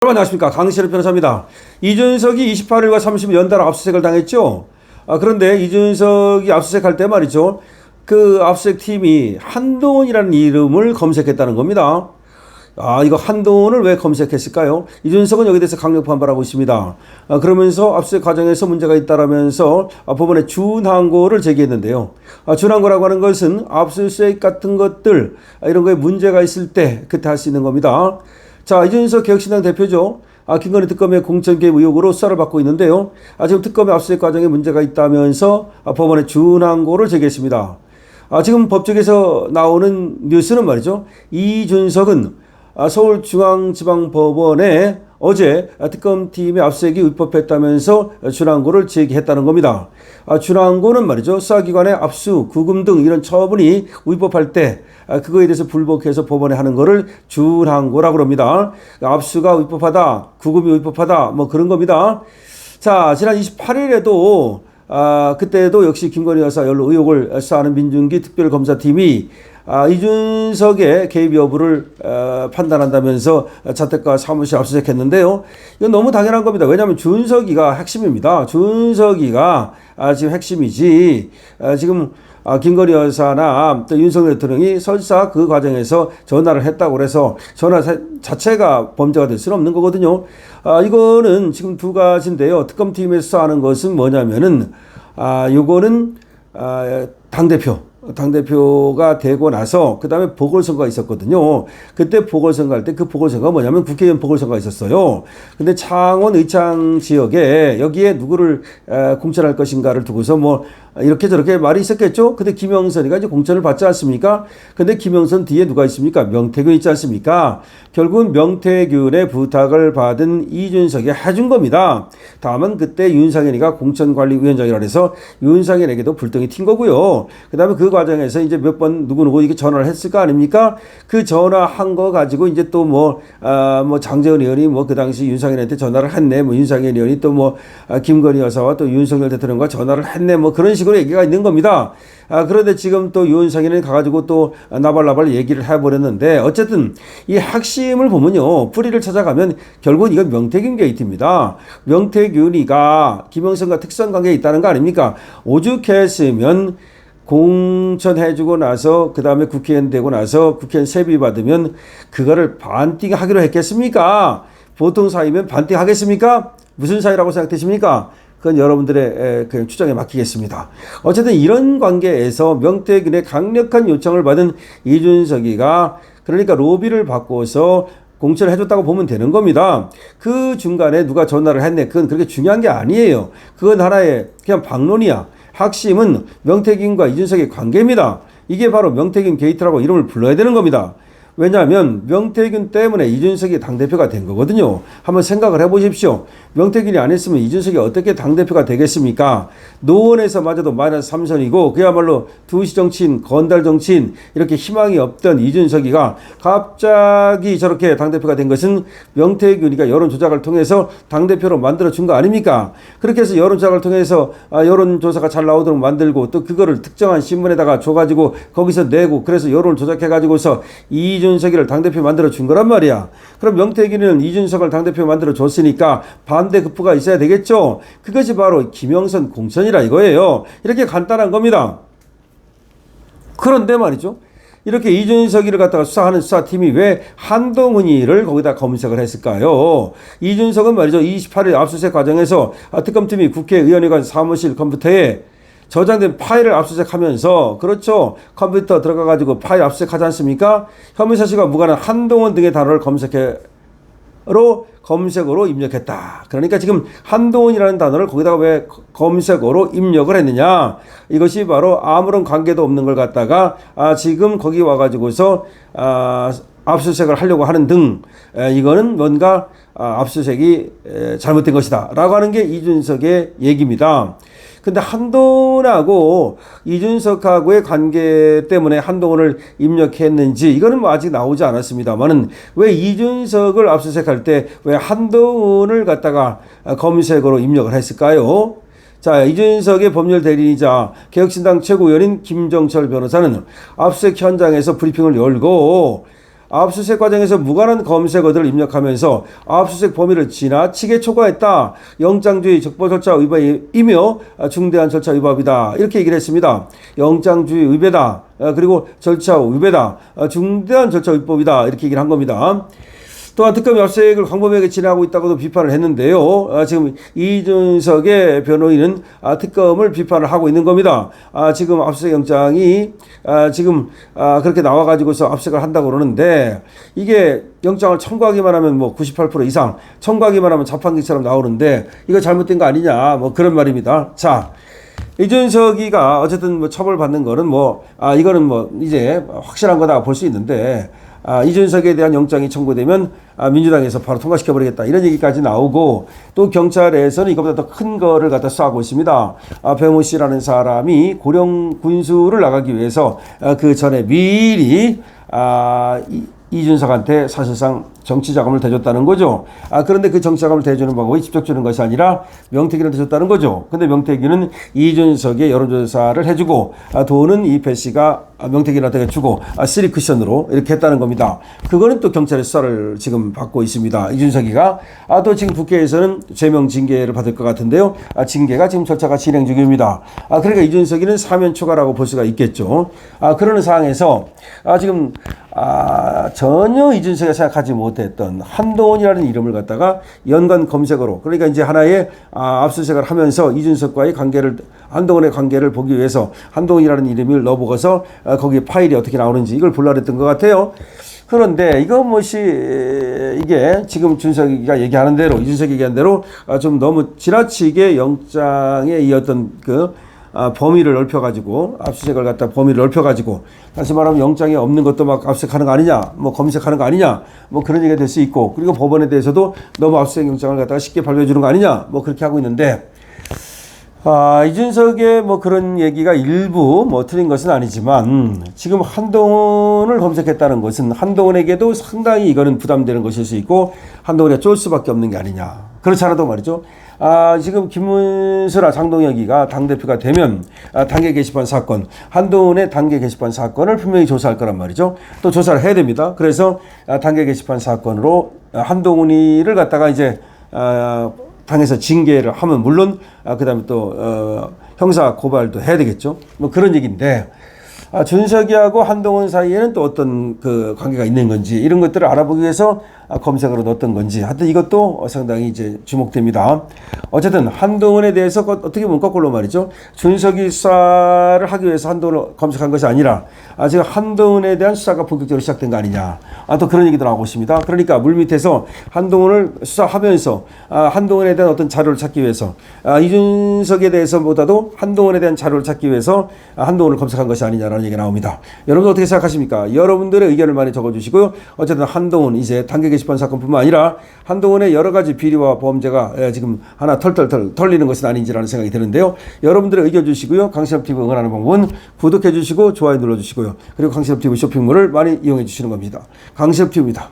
여러분 안녕하십니까, 강신의 변호사입니다. 이준석이 28일과 30일 연달아 압수수색을 당했죠. 그런데 이준석이 압수수색할 때 말이죠, 그 압수수색 팀이 한동훈이라는 이름을 검색했다는 겁니다. 이거 한동훈을 왜 검색했을까요? 이준석은 여기에 대해서 강력 반발하고 있습니다. 그러면서 압수수색 과정에서 문제가 있다라면서 법원에 준항고를 제기했는데요. 준항고라고 하는 것은 압수수색 같은 것들, 이런 거에 문제가 있을 때 그때 할 수 있는 겁니다. 자, 이준석 개혁신당 대표죠. 김건희 특검의 공천 개입 의혹으로 수사를 받고 있는데요. 지금 특검의 압수수색 과정에 문제가 있다면서 법원에 준항고를 제기했습니다. 지금 법조계에서 나오는 뉴스는 말이죠, 이준석은 서울중앙지방법원에 어제 특검팀의 압수수색이 위법했다면서 준항고를 제기했다는 겁니다. 준항고는 말이죠, 수사기관의 압수, 구금 등 이런 처분이 위법할 때 그거에 대해서 불복해서 법원에 하는 거를 준항고라고 합니다. 압수가 위법하다, 구금이 위법하다, 뭐 그런 겁니다. 자, 지난 28일에도 그때도 역시 김건희 여사 연루 의혹을 수사하는 민중기 특별검사팀이 이준석의 개입 여부를 판단한다면서 자택과 사무실 압수수색했는데요. 이건 너무 당연한 겁니다. 왜냐하면 준석이가 핵심입니다. 준석이가 지금 핵심이지. 지금 김건희 여사나 또 윤석열 대통령이 설사 그 과정에서 전화를 했다고 그래서 전화 자체가 범죄가 될 수는 없는 거거든요. 이거는 지금 두 가지인데요. 특검팀에서 수사하는 것은 뭐냐면은 요거는 당대표가 되고 나서 그 다음에 보궐선거가 있었거든요. 그때 보궐선거 할 때 그 보궐선거가 뭐냐면 국회의원 보궐선거가 있었어요. 근데 창원 의창 지역에 여기에 누구를 공천할 것인가를 두고서 뭐 이렇게 저렇게 말이 있었겠죠. 근데 김영선이가 이제 공천을 받지 않습니까? 근데 김영선 뒤에 누가 있습니까? 명태균 있지 않습니까? 결국은 명태균의 부탁을 받은 이준석이 해준 겁니다. 다만 그때 윤상현이가 공천관리위원장이라 해서 윤상현에게도 불똥이 튄 거고요. 그 다음에 그 과정에서 이제 몇 번 누구누구 이게 전화를 했을 거 아닙니까? 그 전화한 거 가지고 이제 또 뭐 장재원 의원이 뭐 그 당시 윤상현한테 전화를 했네. 뭐 윤상현 의원이 또 뭐 김건희 여사와 또 윤석열 대통령과 전화를 했네. 뭐 그런 식으로 얘기가 있는 겁니다. 그런데 지금 또 윤상현이 가가지고 또 나발나발 얘기를 해버렸는데 어쨌든 이 핵심을 보면요. 뿌리를 찾아가면 결국은 이건 명태균 게이트입니다. 명태균이가 김영선과 특선 관계에 있다는 거 아닙니까? 오죽했으면 공천해주고 나서 그 다음에 국회의원 되고 나서 국회의원 세비 받으면 그거를 반띵하기로 했겠습니까? 보통 사이면 반띵하겠습니까? 무슨 사이라고 생각되십니까? 그건 여러분들의 그냥 추정에 맡기겠습니다. 어쨌든 이런 관계에서 명태균의 강력한 요청을 받은 이준석이가 그러니까 로비를 바꿔서 공천을 해줬다고 보면 되는 겁니다. 그 중간에 누가 전화를 했네. 그건 그렇게 중요한 게 아니에요. 그건 하나의 그냥 방론이야. 핵심은 명태균과 이준석의 관계입니다. 이게 바로 명태균 게이트라고 이름을 불러야 되는 겁니다. 왜냐하면 명태균 때문에 이준석이 당대표가 된 거거든요. 한번 생각을 해보십시오. 명태균이 안 했으면 이준석이 어떻게 당대표가 되겠습니까? 노원에서 마저도 마이너스 3선이고 그야말로 두시 정치인, 건달 정치인 이렇게 희망이 없던 이준석이가 갑자기 저렇게 당대표가 된 것은 명태균이가 여론조작을 통해서 당대표로 만들어준 거 아닙니까? 그렇게 해서 여론조작을 통해서 여론조사가 잘 나오도록 만들고 또 그거를 특정한 신문에다가 줘가지고 거기서 내고 그래서 여론을 조작해가지고서 이준석이를 당대표 만들어준 거란 말이야. 그럼 명태균은 이준석을 당대표 만들어줬으니까 반대급부가 있어야 되겠죠. 그것이 바로 김영선 공천이라 이거예요. 이렇게 간단한 겁니다. 그런데 말이죠, 이렇게 이준석이를 갖다가 수사하는 수사팀이 왜 한동훈이를 거기다 검색을 했을까요? 이준석은 말이죠, 28일 압수수색 과정에서 특검팀이 국회의원회관 사무실 컴퓨터에 저장된 파일을 압수수색하면서 그렇죠, 컴퓨터 들어가가지고 파일 압수수색하지 않습니까? 혐의 사실과 무관한 한동훈 등의 단어를 검색어로 입력했다. 그러니까 지금 한동훈이라는 단어를 거기다가 왜 검색어로 입력을 했느냐? 이것이 바로 아무런 관계도 없는 걸 갖다가 지금 거기 와가지고서 압수수색을 하려고 하는 등 이거는 뭔가 압수수색이 잘못된 것이다 라고 하는 게 이준석의 얘기입니다. 근데 한동훈하고 이준석하고의 관계 때문에 한동훈을 입력했는지 이거는 뭐 아직 나오지 않았습니다만은 왜 이준석을 압수수색할 때 왜 한동훈을 갖다가 검색어로 입력을 했을까요? 자, 이준석의 법률 대리이자 개혁신당 최고위원인 김정철 변호사는 압수수색 현장에서 브리핑을 열고 압수수색 과정에서 무관한 검색어들을 입력하면서 압수수색 범위를 지나치게 초과했다. 영장주의 적법 절차 위반이며 중대한 절차 위반이다. 이렇게 얘기를 했습니다. 영장주의 위배다. 그리고 절차 위배다. 중대한 절차 위법이다. 이렇게 얘기를 한 겁니다. 또한 특검이 압수수색을 광범위하게 진행하고 있다고도 비판을 했는데요. 지금 이준석의 변호인은 특검을 비판을 하고 있는 겁니다. 지금 압수수색 영장이 지금 그렇게 나와가지고서 압수수색을 한다고 그러는데 이게 영장을 청구하기만 하면 뭐 98% 이상, 청구하기만 하면 자판기처럼 나오는데 이거 잘못된 거 아니냐 뭐 그런 말입니다. 자. 이준석이가 어쨌든 뭐 처벌받는 거는 이거는 이제 확실한 거다 볼 수 있는데 이준석에 대한 영장이 청구되면 민주당에서 바로 통과시켜버리겠다 이런 얘기까지 나오고 또 경찰에서는 이것보다 더 큰 거를 갖다 쏘고 있습니다. 배모 씨라는 사람이 고령 군수를 나가기 위해서 그 전에 미리 이준석한테 사실상 정치 자금을 대줬다는 거죠. 그런데 그 정치 자금을 대주는 방법이 직접 주는 것이 아니라 명태균한테 줬다는 거죠. 근데 명태균은 이준석의 여론조사를 해주고 돈은 이 배 씨가 명태균한테 주고 쓰리 쿠션으로 이렇게 했다는 겁니다. 그거는 또 경찰의 수사를 지금 받고 있습니다. 이준석이가 또 지금 국회에서는 죄명 징계를 받을 것 같은데요. 징계가 지금 절차가 진행 중입니다. 그러니까 이준석이는 사면 초과라고 볼 수가 있겠죠. 그러는 상황에서 지금 전혀 이준석이 생각하지 못했던 한동훈이라는 이름을 갖다가 연관 검색어로 그러니까 이제 하나의 압수수색을 하면서 이준석과의 관계를 한동훈의 관계를 보기 위해서 한동훈이라는 이름을 넣어보고서 거기에 파일이 어떻게 나오는지 이걸 보려고 했던 것 같아요. 그런데 이게 지금 준석이가 얘기하는 대로 이준석이 얘기한 대로 좀 너무 지나치게 영장에 이 어떤 범위를 넓혀가지고 압수수색을 갖다 범위를 넓혀가지고 다시 말하면 영장에 없는 것도 막 압수수색하는 거 아니냐 뭐 검색하는 거 아니냐 뭐 그런 얘기가 될 수 있고 그리고 법원에 대해서도 너무 압수수색 영장을 갖다가 쉽게 발표해 주는 거 아니냐 뭐 그렇게 하고 있는데 이준석의 그런 얘기가 일부 틀린 것은 아니지만 지금 한동훈을 검색했다는 것은 한동훈에게도 상당히 이거는 부담되는 것일 수 있고 한동훈이 쫄 수밖에 없는 게 아니냐. 그렇지 않아도 말이죠. 지금 김문수나 장동혁이가 당대표가 되면 단계 게시판 사건, 한동훈의 단계 게시판 사건을 분명히 조사할 거란 말이죠. 또 조사를 해야 됩니다. 그래서 단계 게시판 사건으로 한동훈이를 갖다가 이제 당에서 징계를 하면 물론 그다음에 또 형사 고발도 해야 되겠죠. 뭐 그런 얘기인데 준석이하고 한동훈 사이에는 또 어떤 그 관계가 있는 건지 이런 것들을 알아보기 위해서 검색으로 넣었던 건지 하여튼 이것도 상당히 이제 주목됩니다. 어쨌든 한동훈에 대해서 어떻게 보면 거꾸로 말이죠. 준석이 수사를 하기 위해서 한동훈을 검색한 것이 아니라 지금 한동훈에 대한 수사가 본격적으로 시작된 거 아니냐. 또 그런 얘기도 나오고 있습니다. 그러니까 물밑에서 한동훈을 수사하면서 한동훈에 대한 어떤 자료를 찾기 위해서 이준석에 대해서보다도 한동훈에 대한 자료를 찾기 위해서 한동훈을 검색한 것이 아니냐라는 얘기가 나옵니다. 여러분 어떻게 생각하십니까? 여러분들의 의견을 많이 적어주시고요. 어쨌든 한동훈 이제 단계 게시판 사건뿐만 아니라 한동훈의 여러 가지 비리와 범죄가 지금 하나 털털 털리는 것은 아닌지라는 생각이 드는데요. 여러분들의 의견 주시고요. 강신업TV 응원하는 방법은 구독해 주시고 좋아요 눌러주시고요. 그리고 강신업TV 쇼핑몰을 많이 이용해 주시는 겁니다. 강신업TV입니다.